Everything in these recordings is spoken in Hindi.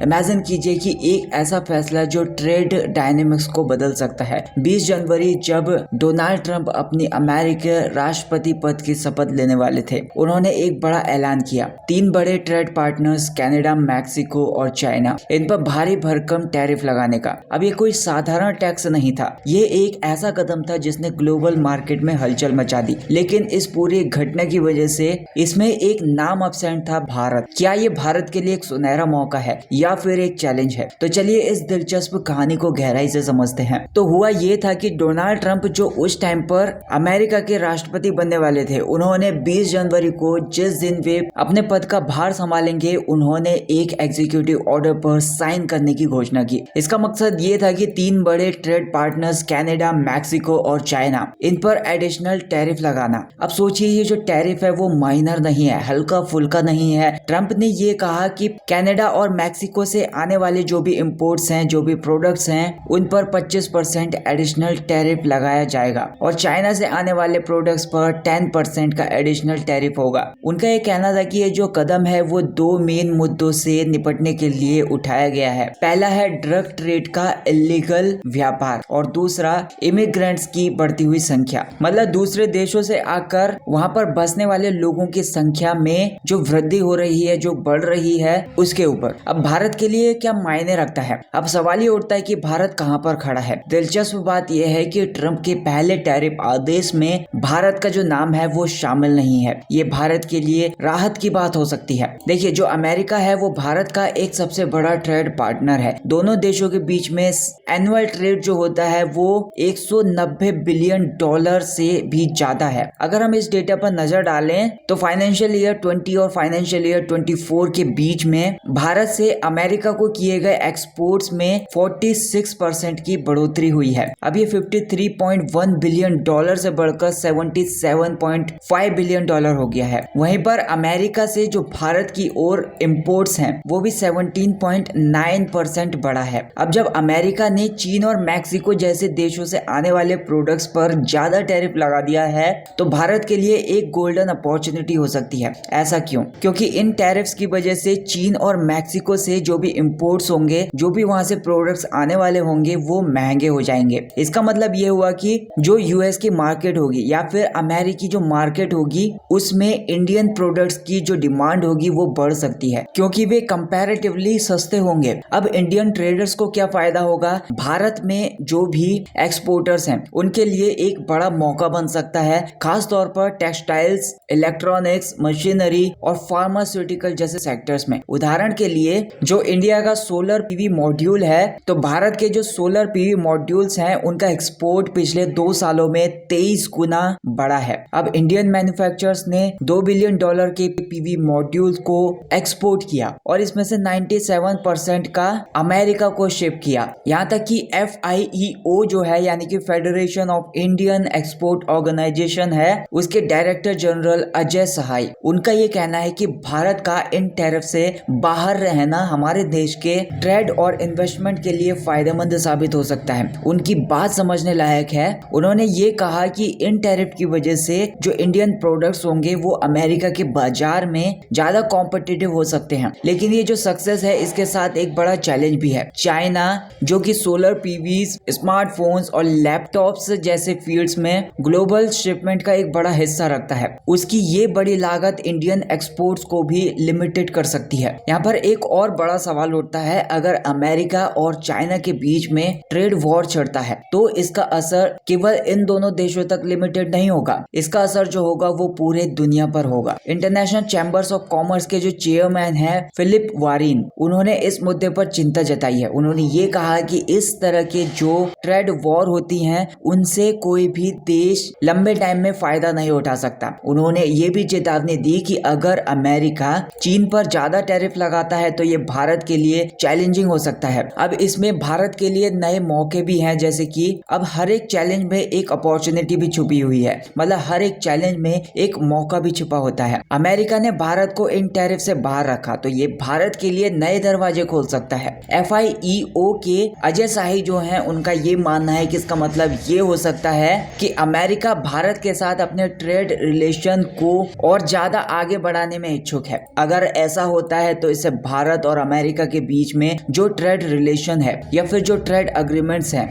इमेजिन कीजिए कि एक ऐसा फैसला जो ट्रेड डायनेमिक्स को बदल सकता है। 20 जनवरी जब डोनाल्ड ट्रंप अपनी अमेरिकी राष्ट्रपति पद की शपथ लेने वाले थे, उन्होंने एक बड़ा ऐलान किया। 3 बड़े ट्रेड पार्टनर्स कनाडा, मैक्सिको और चाइना, इन पर भारी भरकम टैरिफ लगाने का। अब ये कोई साधारण टैक्स नहीं था, ये एक ऐसा कदम था जिसने ग्लोबल मार्केट में हलचल मचा दी। लेकिन इस पूरी घटना की वजह से इसमें एक नाम एब्सेंट था, भारत। क्या ये भारत के लिए एक सुनहरा मौका है या फिर एक चैलेंज है? तो चलिए इस दिलचस्प कहानी को गहराई से समझते हैं। तो हुआ ये था कि डोनाल्ड ट्रंप जो उस टाइम पर अमेरिका के राष्ट्रपति बनने वाले थे, उन्होंने 20 जनवरी को, जिस दिन वे अपने पद का भार संभालेंगे, उन्होंने एक एग्जीक्यूटिव ऑर्डर पर साइन करने की घोषणा की। इसका मकसद ये था कि 3 बड़े ट्रेड पार्टनर्स कनाडा, मैक्सिको और चाइना, इन पर एडिशनल टैरिफ लगाना। अब सोचिए, ये जो टैरिफ है वो माइनर नहीं है, हल्का फुल्का नहीं है। ट्रंप ने ये कहा कि कनाडा और मैक्सिको से आने वाले जो भी इंपोर्ट्स हैं, जो भी प्रोडक्ट्स हैं, उन पर 25% एडिशनल टैरिफ लगाया जाएगा और चाइना से आने वाले प्रोडक्ट्स पर 10% का एडिशनल टैरिफ होगा। उनका ये कहना था कि ये जो कदम है वो 2 मेन मुद्दों से निपटने के लिए उठाया गया है। पहला है ड्रग ट्रेड का इलीगल व्यापार और दूसरा इमिग्रेंट्स की बढ़ती हुई संख्या, मतलब दूसरे देशों से आकर वहां पर बसने वाले लोगों की संख्या में जो वृद्धि हो रही है, जो बढ़ रही है, उसके ऊपर। अब भारत के लिए क्या मायने रखता है? अब सवाल ये उठता है कि भारत कहां पर खड़ा है। दिलचस्प बात यह है कि ट्रंप के पहले टैरिफ आदेश में भारत का जो नाम है वो शामिल नहीं है। ये भारत के लिए राहत की बात हो सकती है। देखिए, जो अमेरिका है वो भारत का एक सबसे बड़ा ट्रेड पार्टनर है। दोनों देशों के बीच में एनुअल ट्रेड जो होता है वो 190 बिलियन डॉलर से भी ज्यादा है। अगर हम इस डेटा पर नजर डालें तो फाइनेंशियल ईयर 20 और फाइनेंशियल ईयर 24 के बीच में भारत से अमेरिका को किए गए एक्सपोर्ट्स में 46% की बढ़ोतरी हुई है। अब ये 53.1 बिलियन डॉलर से बढ़कर 77.5 बिलियन डॉलर हो गया है। वहीं पर अमेरिका से जो भारत की ओर इंपोर्ट्स हैं वो भी 17.9% बढ़ा है। अब जब अमेरिका ने चीन और मैक्सिको जैसे देशों से आने वाले प्रोडक्ट्स पर ज्यादा टैरिफ लगा दिया है तो भारत के लिए एक गोल्डन अपॉर्चुनिटी हो सकती है। ऐसा क्यों? क्योंकि इन टैरिफ्स की वजह से चीन और मैक्सिको से जो भी इंपोर्ट्स होंगे, जो भी वहां से प्रोडक्ट्स आने वाले होंगे, वो महंगे हो जाएंगे। इसका मतलब ये हुआ कि जो यूएस की मार्केट होगी या फिर अमेरिकी जो मार्केट होगी, उसमें इंडियन प्रोडक्ट्स की जो डिमांड होगी वो बढ़ सकती है क्योंकि वे कंपैरेटिवली सस्ते होंगे। अब इंडियन ट्रेडर्स को क्या फायदा होगा? भारत में जो भी एक्सपोर्टर्स हैं उनके लिए एक बड़ा मौका बन सकता है, खास तौर पर टेक्सटाइल्स, इलेक्ट्रॉनिक्स, मशीनरी और फार्मास्यूटिकल जैसे सेक्टर्स में। उदाहरण के लिए जो इंडिया का सोलर पीवी मॉड्यूल है, तो भारत के जो सोलर पीवी मॉड्यूल्स हैं उनका एक्सपोर्ट पिछले 2 सालों में 23 गुना बढ़ा है। अब इंडियन मैन्युफैक्चरर्स ने $2 बिलियन के पीवी मॉड्यूल्स को एक्सपोर्ट किया और इसमें से 97% का अमेरिका को शिप किया। यहाँ तक कि FIEO जो है, यानी कि federation of Indian export organisation है, उसके डायरेक्टर जनरल अजय सहाय, उनका ये कहना है कि भारत का इन टैरिफ से बाहर रहना हमारे देश के ट्रेड और इन्वेस्टमेंट के लिए फायदेमंद साबित हो सकता है। उनकी बात समझने लायक है। उन्होंने ये कहा कि इन टैरिफ की वजह से जो इंडियन प्रोडक्ट्स होंगे वो अमेरिका के बाजार में ज्यादा कॉम्पिटिटिव हो सकते हैं। लेकिन ये जो सक्सेस है इसके साथ एक बड़ा चैलेंज भी है। चाइना, जो कि सोलर पीवीज, स्मार्टफोन्स और लैपटॉप्स जैसे फील्ड्स में ग्लोबल शिपमेंट का एक बड़ा हिस्सा रखता है, उसकी ये बड़ी लागत इंडियन एक्सपोर्ट्स को भी लिमिटेड कर सकती है। यहाँ पर एक और बड़ा सवाल उठता है, अगर अमेरिका और चाइना के बीच में ट्रेड वॉर छिड़ता है तो इसका असर केवल इन दोनों देशों तक लिमिटेड नहीं होगा, इसका असर जो होगा वो पूरे दुनिया पर होगा। इंटरनेशनल चैम्बर्स ऑफ कॉमर्स के जो चेयरमैन है फिलिप वारिन, उन्होंने इस मुद्दे पर चिंता जताई है। उन्होंने ये कहा कि इस तरह के जो ट्रेड वॉर होती हैं उनसे कोई भी देश लंबे टाइम में फायदा नहीं उठा सकता। उन्होंने ये भी चेतावनी दी कि अगर अमेरिका चीन पर ज्यादा टैरिफ लगाता है तो ये भारत के लिए चैलेंजिंग हो सकता है। अब इसमें भारत के लिए नए मौके भी हैं, जैसे कि अब हर एक चैलेंज में एक अपॉर्चुनिटी भी छुपी हुई है, मतलब हर एक चैलेंज में एक मौका भी छुपा होता है। अमेरिका ने भारत को इन टैरिफ से बाहर रखा तो ये भारत के लिए नए दरवाजे खोल सकता है। FIEO के अजय शाही जो हैं, उनका ये मानना है कि इसका मतलब ये हो सकता है कि अमेरिका भारत के साथ अपने ट्रेड रिलेशन को और ज्यादा आगे बढ़ाने में इच्छुक है। अगर ऐसा होता है तो इससे भारत और अमेरिका के बीच में जो ट्रेड रिलेशन है या फिर जो ट्रेड अग्रीमेंट्स हैं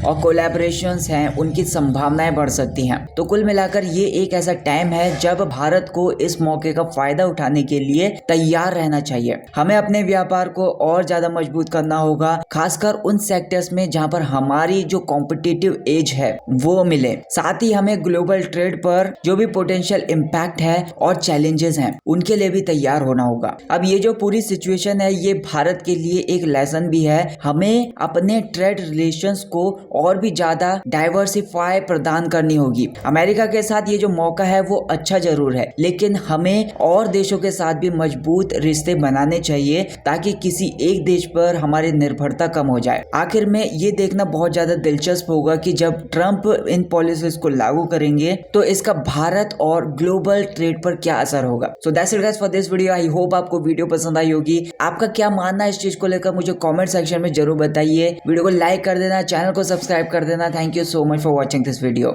और कोलैबोरेशंस हैं उनकी संभावनाएं बढ़ सकती हैं। तो कुल मिलाकर ये एक ऐसा टाइम है जब भारत को इस मौके का फायदा उठाने के लिए तैयार रहना चाहिए। हमें अपने व्यापार को और ज्यादा मजबूत करना होगा, खासकर उन सेक्टर्स में जहां पर हमारी जो कॉम्पिटिटिव एज है वो मिले। साथ ही हमें ग्लोबल ट्रेड पर जो भी पोटेंशियल इम्पैक्ट है और चैलेंजेस हैं उनके लिए भी तैयार होना होगा। अब ये जो पूरी सिचुएशन है ये भारत के लिए एक लेसन भी है। हमें अपने ट्रेड रिलेशंस को और भी ज्यादा डाइवर्सिफाई प्रदान करनी होगी। अमेरिका के साथ ये जो मौका है वो अच्छा जरूर है, लेकिन हमें और देशों के साथ भी मजबूत रिश्ते बनाने चाहिए ताकि किसी एक देश पर हमारी निर्भरता कम हो जाए। आखिर में ये देखना बहुत ज्यादा दिलचस्प होगा कि जब ट्रंप इन पॉलिसीज को लागू करेंगे तो इसका भारत और ग्लोबल ट्रेड पर क्या असर होगा। So that's it guys for this video. I hope आपको वीडियो पसंद आई होगी। आपका क्या मानना है इस चीज को लेकर मुझे कमेंट सेक्शन में जरूर बताइए। वीडियो को लाइक कर देना, चैनल को सब्सक्राइब कर देना। Thank you so much for watching this video.